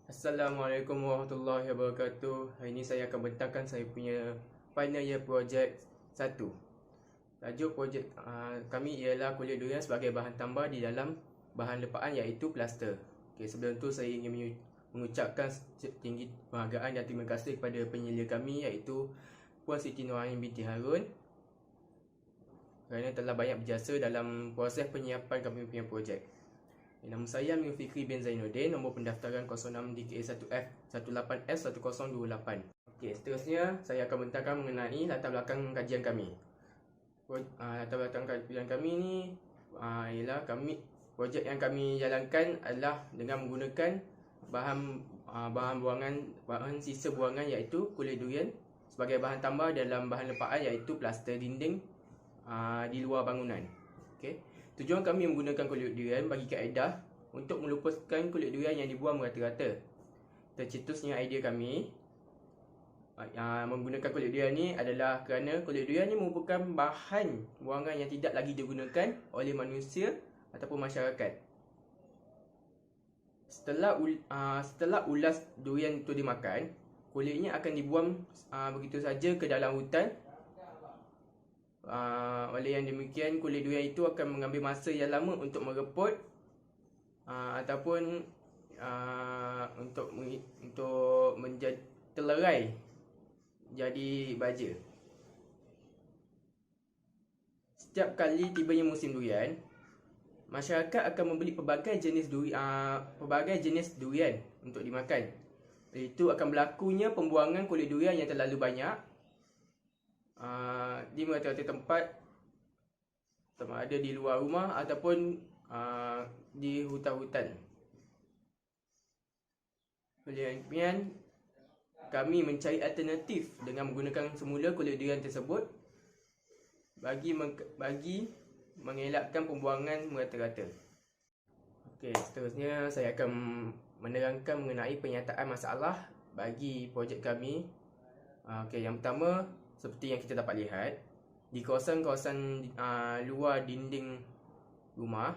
Assalamualaikum warahmatullahi wabarakatuh. Hari ini saya akan bentangkan saya punya final year project 1. Tajuk projek kami ialah kulit durian sebagai bahan tambah di dalam bahan lepaan iaitu plaster. Sebelum tu saya ingin mengucapkan tinggi penghargaan dan terima kasih kepada penyelia kami iaitu Puan Siti Nurhanin binti Harun kerana telah banyak berjasa dalam proses penyiapan kami punya projek. Nama saya Amir Fikri bin Zainuddin, nombor pendaftaran 06 DKA1F 18F1028. Seterusnya saya akan bentangkan mengenai latar belakang kajian kami. Latar belakang kajian kami ni ialah projek yang kami jalankan adalah dengan menggunakan bahan sisa buangan iaitu kulit durian sebagai bahan tambah dalam bahan lepaan iaitu plaster dinding di luar bangunan. Tujuan kami menggunakan kulit durian bagi kaedah untuk melupuskan kulit durian yang dibuang merata-rata. Tercetusnya idea kami menggunakan kulit durian ni adalah kerana kulit durian ni merupakan bahan buangan yang tidak lagi digunakan oleh manusia ataupun masyarakat. Setelah ulas durian itu dimakan, kulitnya akan dibuang begitu saja ke dalam hutan. Oleh yang demikian, kulit durian itu akan mengambil masa yang lama untuk mereput ataupun untuk menjadi terlerai jadi baja. Setiap kali tibanya musim durian, masyarakat akan membeli pelbagai jenis durian untuk dimakan. Itu akan berlakunya pembuangan kulit durian yang terlalu banyak di merata-rata tempat, sama ada di luar rumah ataupun di hutan-hutan. Oleh demikian, kami mencari alternatif dengan menggunakan semula kulit durian tersebut bagi mengelakkan pembuangan merata-rata. Seterusnya saya akan menerangkan mengenai penyataan masalah bagi projek kami. Yang pertama, seperti yang kita dapat lihat, di kawasan-kawasan luar dinding rumah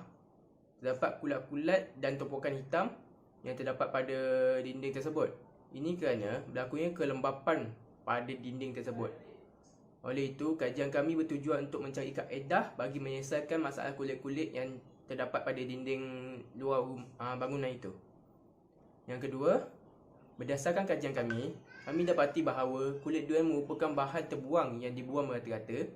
terdapat kulat-kulat dan tumpukan hitam yang terdapat pada dinding tersebut. Ini kerana berlakunya kelembapan pada dinding tersebut. Oleh itu, kajian kami bertujuan untuk mencari kaedah bagi menyelesaikan masalah kulit-kulit yang terdapat pada dinding luar bangunan itu. Yang kedua, berdasarkan kajian kami dapati bahawa kulit durian merupakan bahan terbuang yang dibuang merata-rata.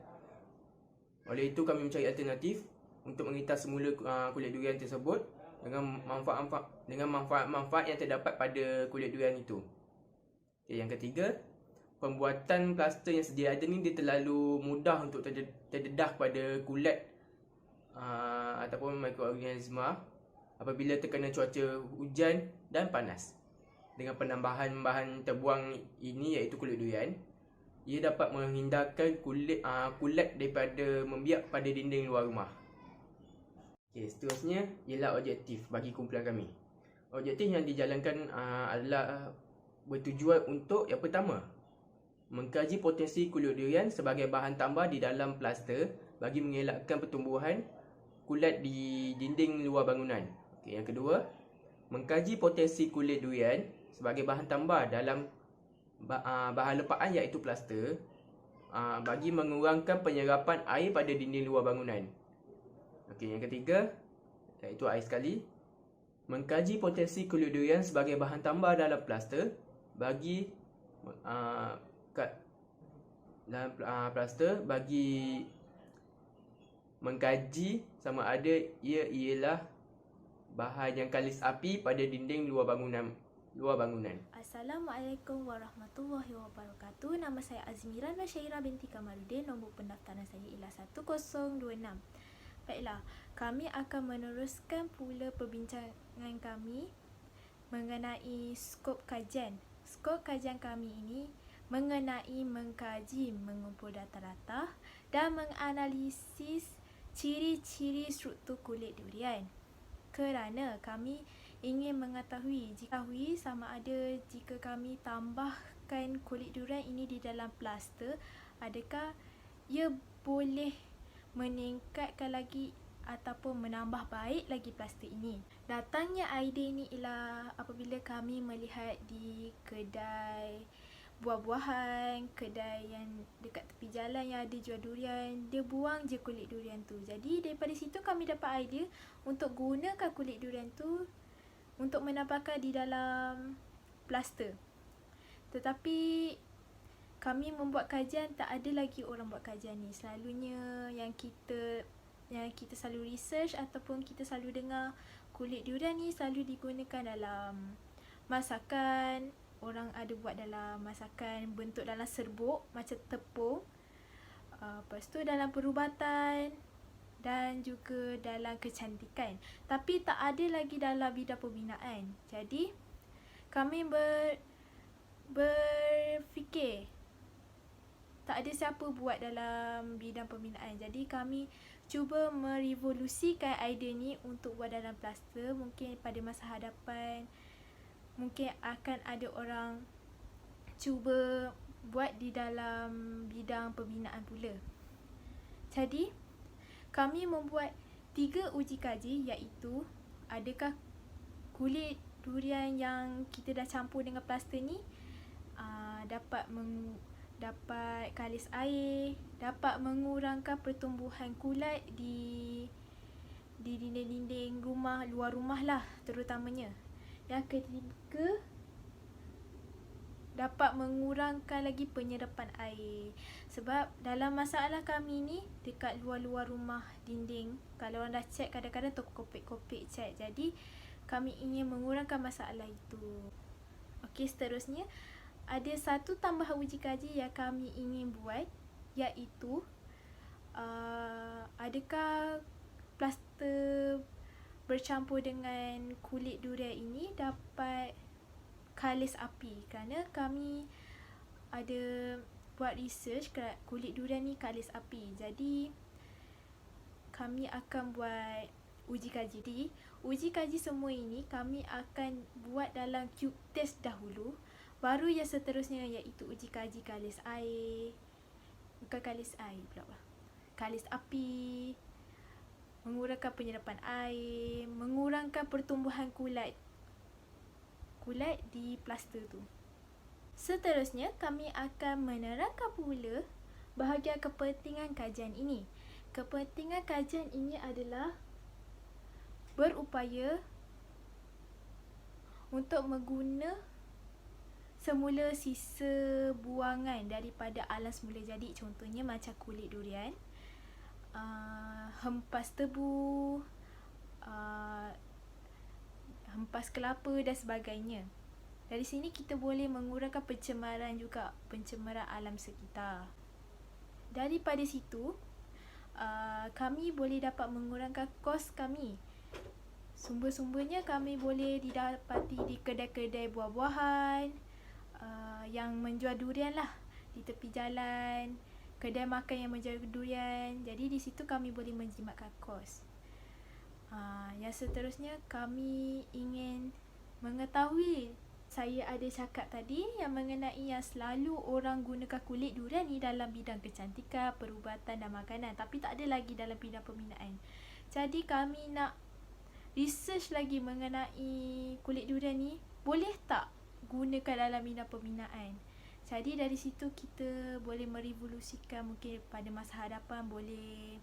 Oleh itu, kami mencari alternatif untuk mengitas semula kulit durian tersebut dengan manfaat-manfaat yang terdapat pada kulit durian itu. Yang ketiga, pembuatan plaster yang sedia ada ni dia terlalu mudah untuk terdedah pada kulit ataupun mikroorganisma apabila terkena cuaca hujan dan panas. Dengan penambahan bahan terbuang ini iaitu kulit durian, ia dapat menghindarkan kulit daripada membiak pada dinding luar rumah. Seterusnya ialah objektif bagi kumpulan kami. Objektif yang dijalankan adalah bertujuan untuk yang pertama, mengkaji potensi kulit durian sebagai bahan tambah di dalam plaster bagi mengelakkan pertumbuhan kulat di dinding luar bangunan. Yang kedua, mengkaji potensi kulit durian sebagai bahan tambah dalam bahan lepaan iaitu plaster bagi mengurangkan penyerapan air pada dinding luar bangunan. Yang ketiga, iaitu air sekali, mengkaji potensi kulit durian sebagai bahan tambah dalam plaster bagi mengkaji sama ada ia ialah bahan yang kalis api pada dinding luar bangunan. Assalamualaikum warahmatullahi wabarakatuh. Nama saya Azmira Nasyairah binti Kamaluddin. Nombor pendaftaran saya ialah 1026. Baiklah, kami akan meneruskan pula perbincangan kami mengenai skop kajian. Skop kajian kami ini mengenai mengkaji, mengumpul data-data dan menganalisis ciri-ciri struktur kulit durian. Kerana kami ingin mengetahui sama ada jika kami tambahkan kulit durian ini di dalam plaster, adakah ia boleh meningkatkan lagi ataupun menambah baik lagi plaster ini. Datangnya idea ini ialah apabila kami melihat di kedai buah-buahan, kedai yang dekat tepi jalan yang ada jual durian, dia buang je kulit durian tu. Jadi daripada situ kami dapat idea untuk gunakan kulit durian tu untuk menambahkan di dalam plaster. Tetapi kami membuat kajian, tak ada lagi orang buat kajian ni. Selalunya yang kita selalu research ataupun kita selalu dengar, kulit durian ni selalu digunakan dalam masakan. Orang ada buat dalam masakan bentuk dalam serbuk macam tepung. Lepas tu dalam perubatan dan juga dalam kecantikan. Tapi tak ada lagi dalam bidang pembinaan. Jadi kami berfikir tak ada siapa buat dalam bidang pembinaan. Jadi kami cuba merevolusikan idea ni untuk buat dalam plaster. Mungkin pada masa hadapan mungkin akan ada orang cuba buat di dalam bidang pembinaan pula. Jadi kami membuat 3 uji kaji, iaitu adakah kulit durian yang kita dah campur dengan plaster ni dapat kalis air, dapat mengurangkan pertumbuhan kulat di dinding-dinding rumah, luar rumah lah terutamanya. Yang ketiga, dapat mengurangkan lagi penyerapan air. Sebab dalam masalah kami ni dekat luar-luar rumah dinding, kalau orang dah cat kadang-kadang terkopik-kopik cat. Jadi kami ingin mengurangkan masalah itu. Okey, seterusnya ada satu tambahan uji kaji yang kami ingin buat, iaitu adakah plaster bercampur dengan kulit durian ini dapat kalis api. Kerana kami ada buat research kulit durian ni kalis api. Jadi kami akan buat uji kaji. Jadi uji kaji semua ini kami akan buat dalam cube test dahulu. Baru yang seterusnya iaitu uji kaji kalis air. Bukan kalis air pula lah. Kalis api, mengurangkan penyerapan air, mengurangkan pertumbuhan kulat di plaster tu. Seterusnya kami akan menerangkan pula bahagian kepentingan kajian ini. Kepentingan kajian ini adalah berupaya untuk mengguna semula sisa buangan daripada alam semula. Jadi contohnya macam kulit durian, hempas tebu, hempas kelapa dan sebagainya. Dari sini kita boleh mengurangkan pencemaran juga, pencemaran alam sekitar. Daripada situ kami boleh dapat mengurangkan kos kami. Sumber-sumbernya kami boleh didapati di kedai-kedai buah-buahan yang menjual durian lah, di tepi jalan, kedai makan yang menjual durian. Jadi di situ kami boleh menjimatkan kos. Yang seterusnya kami ingin mengetahui, saya ada cakap tadi yang mengenai yang selalu orang gunakan kulit durian ni dalam bidang kecantikan, perubatan dan makanan, tapi tak ada lagi dalam bidang pembinaan. Jadi kami nak research lagi mengenai kulit durian ni, boleh tak gunakan dalam bidang pembinaan. Jadi dari situ kita boleh merevolusikan, mungkin pada masa hadapan boleh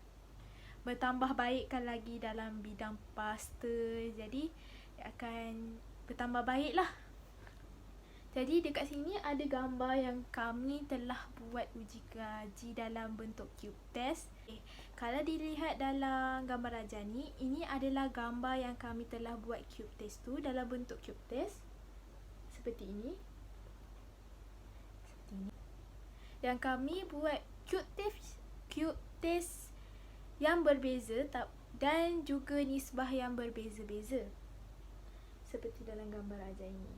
bertambah baikkan lagi dalam bidang plaster. Jadi akan bertambah baik lah. Jadi dekat sini ada gambar yang kami telah buat uji kaji dalam bentuk cube test. Kalau dilihat dalam gambar raja ni, ini adalah gambar yang kami telah buat cube test tu dalam bentuk cube test. Seperti ini. Yang kami buat cube test yang berbeza dan juga nisbah yang berbeza-beza. Seperti dalam gambar raja ini.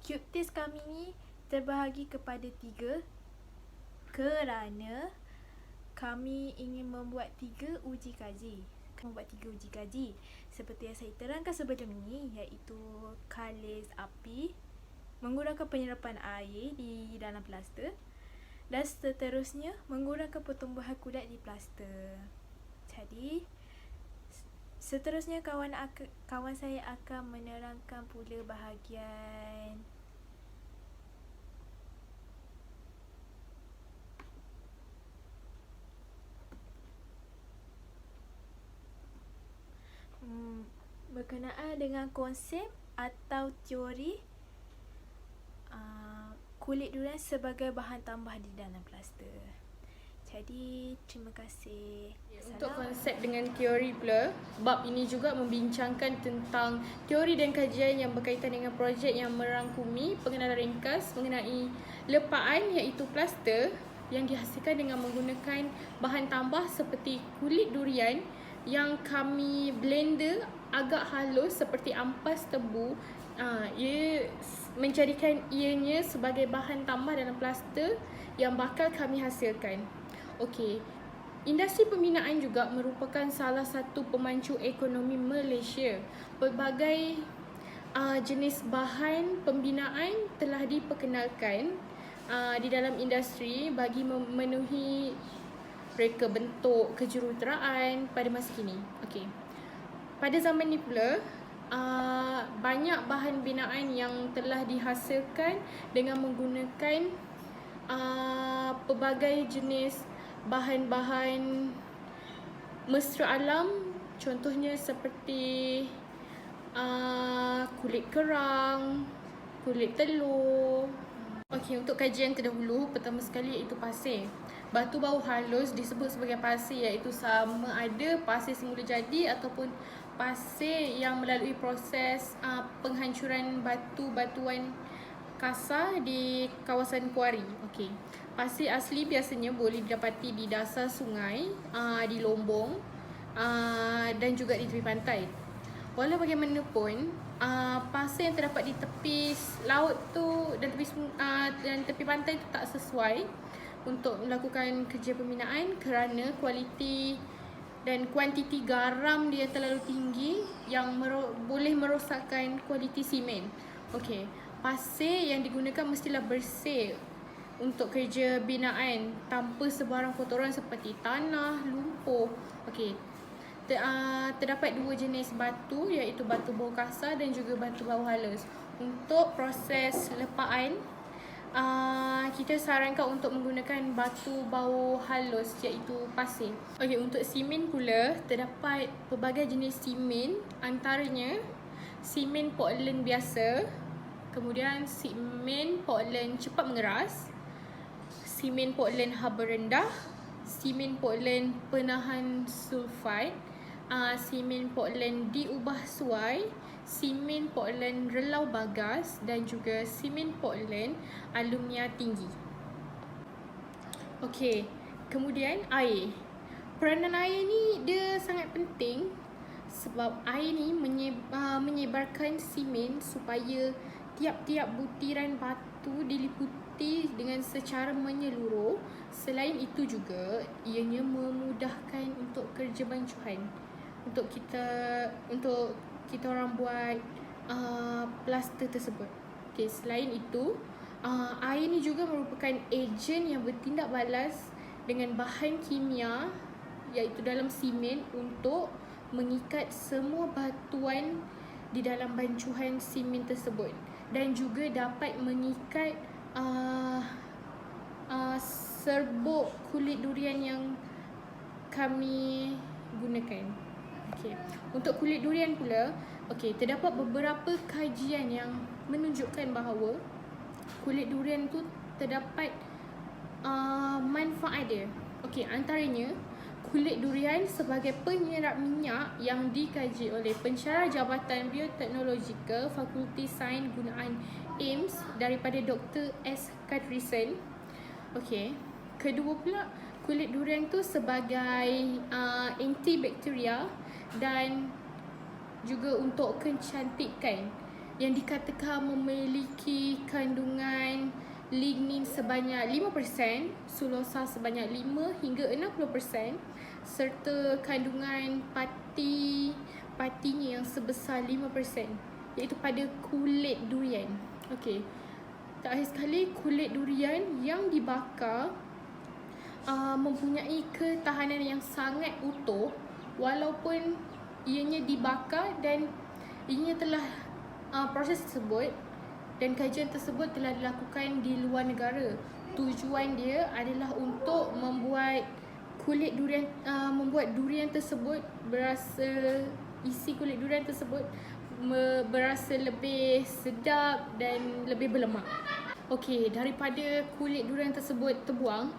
Cube test kami ni terbahagi kepada 3 kerana kami ingin membuat 3 uji kaji. Seperti yang saya terangkan sebelum ini, iaitu kalis api, mengurangkan penyerapan air di dalam plaster, Dan seterusnya, menggunakan pertumbuhan kulit di plaster. Jadi, seterusnya kawan saya akan menerangkan pula bahagian berkenaan dengan konsep atau teori kulit durian sebagai bahan tambah di dalam plaster. Jadi, terima kasih. Untuk konsep dengan teori pula, bab ini juga membincangkan tentang teori dan kajian yang berkaitan dengan projek yang merangkumi pengenalan ringkas mengenai lepaan iaitu plaster yang dihasilkan dengan menggunakan bahan tambah seperti kulit durian yang kami blender agak halus seperti ampas tebu. Ia menjadikan ianya sebagai bahan tambah dalam plaster yang bakal kami hasilkan. Okey. Industri pembinaan juga merupakan salah satu pemacu ekonomi Malaysia. Pelbagai jenis bahan pembinaan telah diperkenalkan di dalam industri bagi memenuhi reka bentuk kejuruteraan pada masa kini. Okey. Pada zaman ni pula, banyak bahan binaan yang telah dihasilkan dengan menggunakan pelbagai jenis bahan-bahan mesra alam, contohnya seperti kulit kerang, kulit telur. Okey, untuk kajian terdahulu, pertama sekali iaitu pasir. Batu bau halus disebut sebagai pasir iaitu sama ada pasir semula jadi ataupun pasir yang melalui proses penghancuran batu-batuan kasar di kawasan kuari. Okey. Pasir asli biasanya boleh didapati di dasar sungai, di lombong dan juga di tepi pantai. Walau bagaimanapun, pasir yang terdapat di tepi laut tu dan tepi pantai tu tak sesuai untuk melakukan kerja pembinaan kerana kualiti dan kuantiti garam dia terlalu tinggi yang boleh merosakkan kualiti simen. Okey, pasir yang digunakan mestilah bersih untuk kerja binaan tanpa sebarang kotoran seperti tanah, lumpur. Okey. Terdapat dua jenis batu iaitu batu bau kasar dan juga batu bau halus. Untuk proses lepaan, kita sarankan untuk menggunakan batu bau halus iaitu pasir. Okey, untuk simen pula terdapat pelbagai jenis simen, antaranya simen Portland biasa, kemudian simen Portland cepat mengeras, simen Portland haba rendah, simen Portland penahan sulfat, simen Portland diubah suai, simen Portland relau bagas dan juga simen Portland alumnia tinggi. Okey, kemudian air. Peranan air ni dia sangat penting sebab air ni menyebarkan simen supaya tiap-tiap butiran batu diliputi dengan secara menyeluruh. Selain itu juga, ianya memudahkan untuk kerja bancuhan untuk kita orang buat plaster tersebut. Okey, selain itu, air ni juga merupakan ejen yang bertindak balas dengan bahan kimia iaitu dalam simen untuk mengikat semua batuan di dalam bancuhan simen tersebut dan juga dapat mengikat serbuk kulit durian yang kami gunakan. Okey. Untuk kulit durian pula, okey, terdapat beberapa kajian yang menunjukkan bahawa kulit durian tu terdapat manfaat dia. Okey, antaranya kulit durian sebagai penyerap minyak yang dikaji oleh pensyarah Jabatan Bioteknologikal Fakulti Sains Gunaan AIMS daripada Dr. S. Kadrison. Okey. Kedua pula, kulit durian tu sebagai antibakteria dan juga untuk kecantikan yang dikatakan memiliki kandungan lignin sebanyak 5%, sulosa sebanyak 5 hingga 60% serta kandungan patinya yang sebesar 5% iaitu pada kulit durian. Okey. terakhir sekali, kulit durian yang dibakar mempunyai ketahanan yang sangat utuh walaupun ianya dibakar dan ianya telah proses tersebut dan kajian tersebut telah dilakukan di luar negara. Tujuan dia adalah untuk membuat kulit durian, membuat durian tersebut berasa, isi kulit durian tersebut berasa lebih sedap dan lebih berlemak. Okey, daripada kulit durian tersebut terbuang,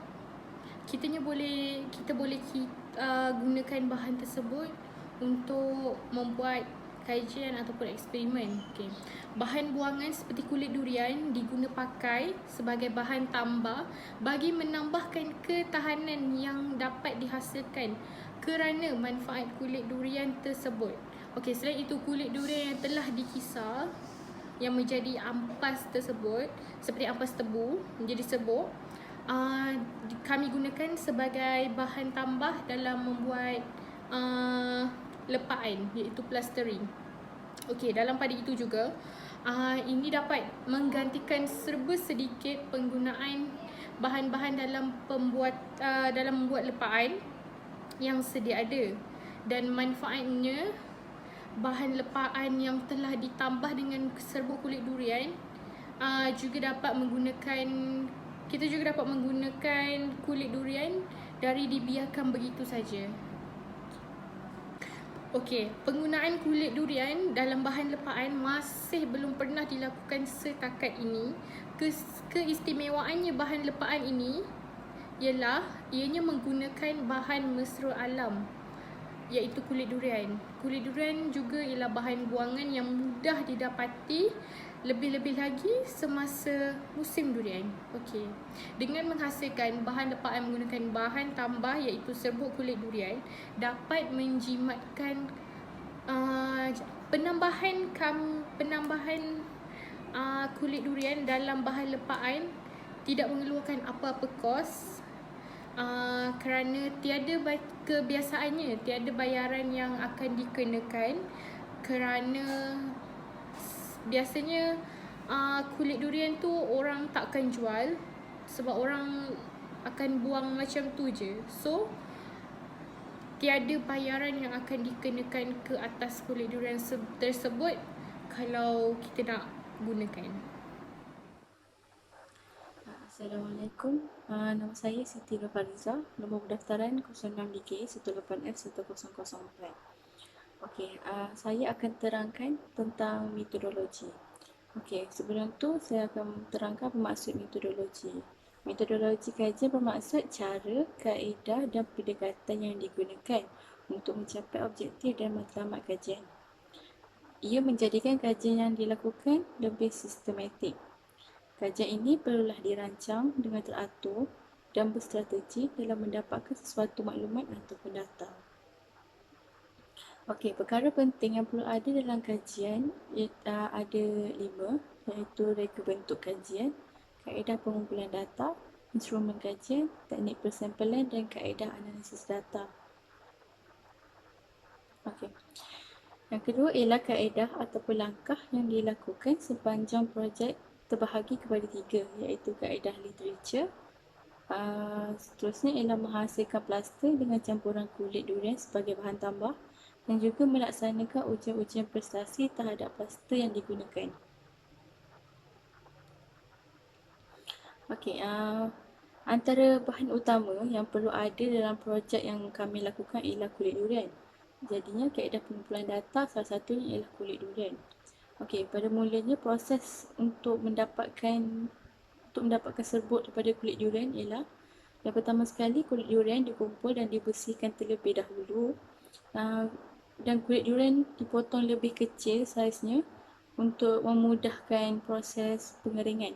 kita boleh gunakan bahan tersebut untuk membuat kajian ataupun eksperimen. Okay. Bahan buangan seperti kulit durian diguna pakai sebagai bahan tambah bagi menambahkan ketahanan yang dapat dihasilkan kerana manfaat kulit durian tersebut. Okey, selain itu kulit durian yang telah dikisar yang menjadi ampas tersebut seperti ampas tebu menjadi serbuk, kami gunakan sebagai bahan tambah dalam membuat lepaan, iaitu plastering. Okey, dalam pada itu juga ini dapat menggantikan serba sedikit penggunaan bahan-bahan dalam membuat lepaan yang sedia ada, dan manfaatnya bahan lepaan yang telah ditambah dengan serbuk kulit durian kita juga dapat menggunakan kulit durian dari dibiarkan begitu saja. Okey, penggunaan kulit durian dalam bahan lepaan masih belum pernah dilakukan setakat ini. Keistimewaannya bahan lepaan ini ialah ianya menggunakan bahan mesra alam, iaitu kulit durian. Kulit durian juga ialah bahan buangan yang mudah didapati, lebih-lebih lagi semasa musim durian. Okey. Dengan menghasilkan bahan lepaan menggunakan bahan tambah iaitu serbuk kulit durian, dapat menjimatkan penambahan kulit durian dalam bahan lepaan tidak mengeluarkan apa-apa kos. Kerana kebiasaannya tiada bayaran yang akan dikenakan, kerana biasanya kulit durian tu orang takkan jual sebab orang akan buang macam tu je. So tiada bayaran yang akan dikenakan ke atas kulit durian tersebut kalau kita nak gunakan. Assalamualaikum. Nama saya Siti Nurfariza. Nombor pendaftaran 06DK 18F1004. Okey, saya akan terangkan tentang metodologi. Okey, sebelum tu saya akan terangkan bermaksud metodologi. Metodologi kajian bermaksud cara, kaedah dan pendekatan yang digunakan untuk mencapai objektif dan matlamat kajian. Ia menjadikan kajian yang dilakukan lebih sistematik. Kajian ini perlulah dirancang dengan teratur dan berstrategi dalam mendapatkan sesuatu maklumat ataupun data. Okey, perkara penting yang perlu ada dalam kajian ada 5, iaitu reka bentuk kajian, kaedah pengumpulan data, instrumen kajian, teknik persampalan dan kaedah analisis data. Okey. Yang kedua ialah kaedah ataupun langkah yang dilakukan sepanjang projek terbahagi kepada 3, iaitu kaedah literature. Seterusnya ialah menghasilkan plaster dengan campuran kulit durian sebagai bahan tambah dan juga melaksanakan ujian-ujian prestasi terhadap plaster yang digunakan. Okey, antara bahan utama yang perlu ada dalam projek yang kami lakukan ialah kulit durian. Jadinya kaedah pengumpulan data salah satunya ialah kulit durian. Okey, pada mulanya proses untuk mendapatkan serbuk daripada kulit durian ialah yang pertama sekali kulit durian dikumpul dan dibersihkan terlebih dahulu, dan kulit durian dipotong lebih kecil saiznya untuk memudahkan proses pengeringan.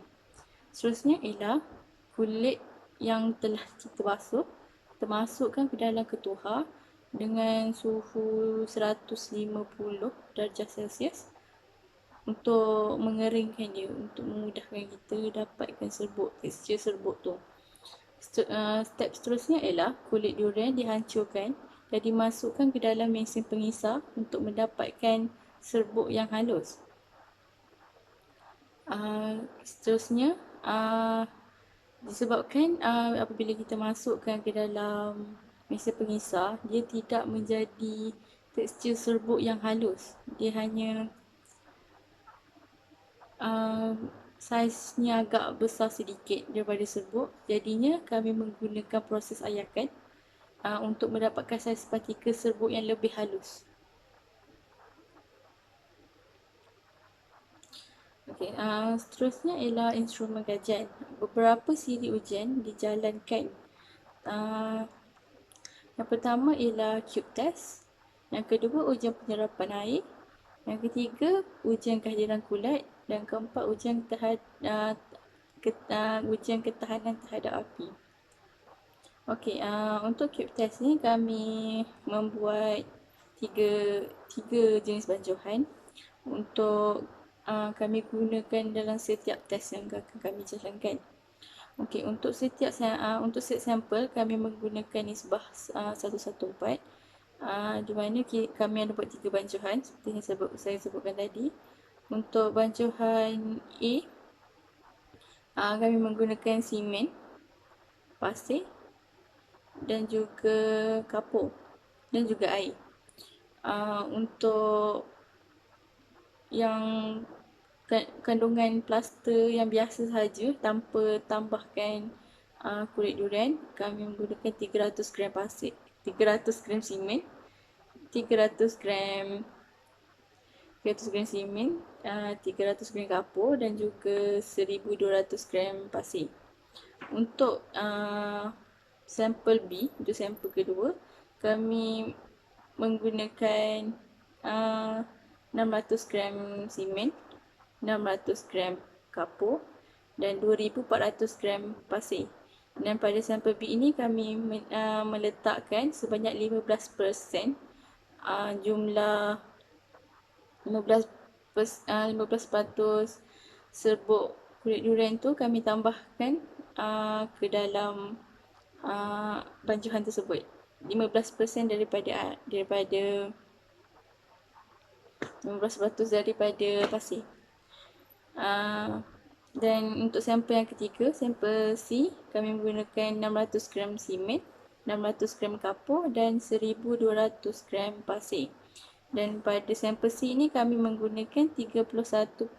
Seterusnya ialah kulit yang telah kita basuh termasukkan ke dalam ketuhar dengan suhu 150 darjah Celsius untuk mengeringkan dia, untuk memudahkan kita dapatkan tekstur serbuk tu. Step seterusnya ialah kulit durian dihancurkan dan dimasukkan ke dalam mesin pengisar untuk mendapatkan serbuk yang halus. Seterusnya, disebabkan apabila kita masukkan ke dalam mesin pengisar, dia tidak menjadi tekstur serbuk yang halus. Dia hanya saiznya agak besar sedikit daripada serbuk. Jadinya kami menggunakan proses ayakan untuk mendapatkan saiz partikel serbuk yang lebih halus. Okey, seterusnya ialah instrumen kajian. Beberapa siri ujian dijalankan. Yang pertama ialah cube test. Yang kedua, ujian penyerapan air. Yang ketiga, ujian kehadiran kulat. Dan keempat, ujian ketahanan terhadap api. Okey, untuk cube test ni kami membuat tiga jenis bancuhan untuk kami gunakan dalam setiap test yang akan kami jalankan. Okey, untuk set sampel kami menggunakan nisbah 1:4, di mana kami ada buat 3 bancuhan seperti yang saya sebutkan tadi. Untuk bancuhan A, kami menggunakan simen, pasir dan juga kapur dan juga air. Untuk yang kandungan plaster yang biasa sahaja tanpa tambahkan kulit durian, kami menggunakan 300 gram pasir, 300 gram simen, 300 gram simen, 300 gram kapur dan juga 1200 gram pasir. Untuk sampel B, untuk sampel kedua, kami menggunakan 600 gram simen, 600 gram kapur dan 2400 gram pasir. Dan pada sampel B ini kami meletakkan sebanyak 15% jumlah 15% serbuk kulit durian tu kami tambahkan ke dalam bancuhan tersebut. 15% daripada 15% daripada pasir. Dan untuk sampel yang ketiga, sampel C, kami menggunakan 600 gram simen, 600 gram kapur dan 1200 gram pasir. Dan pada sampel C ini kami menggunakan 31%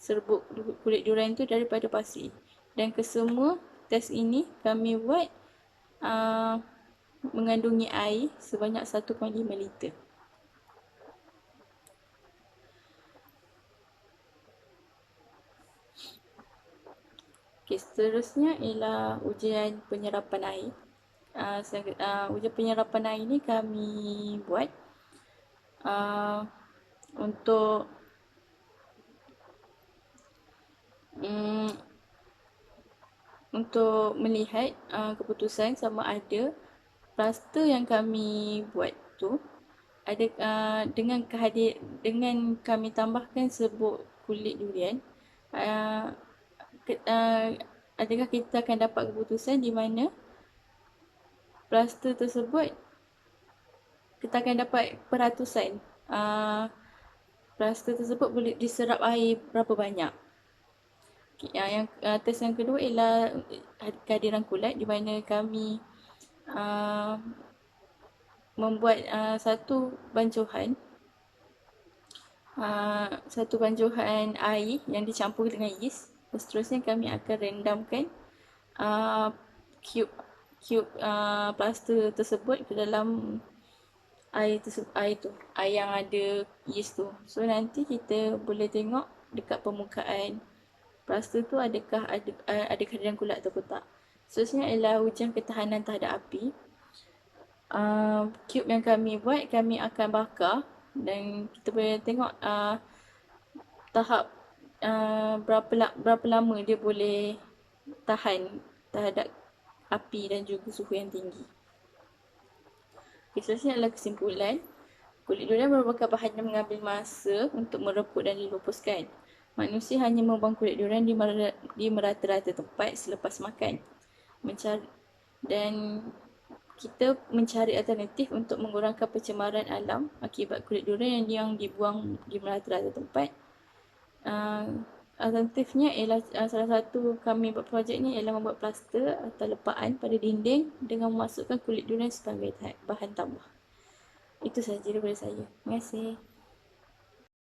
serbuk kulit durian itu daripada pasir. Dan kesemua test ini kami buat mengandungi air sebanyak 1.5 liter. Okay, seterusnya ialah ujian penyerapan air. Ujian penyerapan air ini kami buat untuk melihat keputusan sama ada plaster yang kami buat tu ada dengan kami tambahkan serbuk kulit durian, adakah kita akan dapat keputusan di mana plaster tersebut kita akan dapat peratusan plaster tersebut boleh diserap air berapa banyak. Yang test yang kedua ialah kehadiran kulat, di mana kami membuat satu bancuhan air yang dicampur dengan yeast. Seterusnya kami akan rendamkan cube plaster tersebut ke dalam air yang ada yeast tu. So nanti kita boleh tengok dekat permukaan plaster tu adakah ada kehadiran kulat atau tak. Seterusnya ialah ujian ketahanan terhadap api. Cube yang kami buat kami akan bakar dan kita boleh tengok tahap berapa lama dia boleh tahan terhadap api dan juga suhu yang tinggi. Seterusnya adalah kesimpulan. Kulit durian merupakan bahan yang mengambil masa untuk mereput dan dilupuskan. Manusia hanya membuang kulit durian di merata-rata tempat selepas makan. Dan kita mencari alternatif untuk mengurangkan pencemaran alam akibat kulit durian yang dibuang di merata-rata tempat. Alternatifnya ialah salah satu kami buat projek ni ialah membuat plaster atau lepaan pada dinding dengan memasukkan kulit durian sebagai bahan tambah. Itu sahaja daripada saya. Terima kasih.